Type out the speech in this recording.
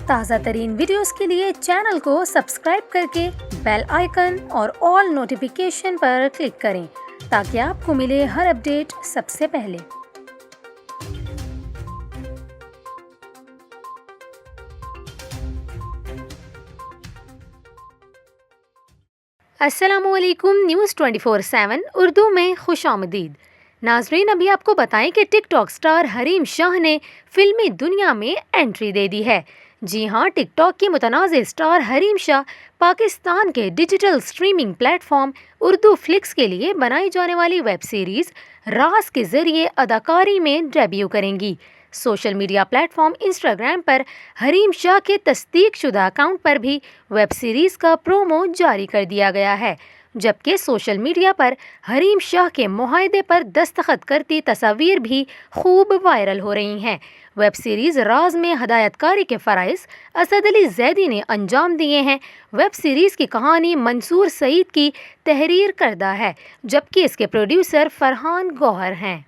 تازہ ترین ویڈیوز کے لیے چینل کو سبسکرائب کر کے بیل آئیکن اور آل نوٹیفیکیشن پر کلک کریں تاکہ آپ کو ملے ہر اپڈیٹ سب سے پہلے۔ السلام علیکم، نیوز 24/7 اردو میں خوش آمدید۔ ناظرین، ابھی آپ کو بتائیں کہ ٹک ٹاک سٹار حریم شاہ نے فلمی دنیا میں انٹری دے دی ہے۔ جی ہاں، ٹک ٹاک کی متنازع سٹار حریم شاہ پاکستان کے digital streaming platform Urdu flix کے لیے بنائی جانے والی ویب سیریز راز کے ذریعے اداکاری میں ڈیبیو کریں گی۔ Social media platform Instagram پر حریم شاہ کے تصدیق شدہ اکاؤنٹ پر بھی ویب سیریز کا پرومو جاری کر دیا گیا ہے، جبکہ سوشل میڈیا پر حریم شاہ کے معاہدے پر دستخط کرتی تصاویر بھی خوب وائرل ہو رہی ہیں۔ ویب سیریز راز میں ہدایت کاری کے فرائض اسد علی زیدی نے انجام دیے ہیں۔ ویب سیریز کی کہانی منصور سعید کی تحریر کردہ ہے، جبکہ اس کے پروڈیوسر فرحان گوہر ہیں۔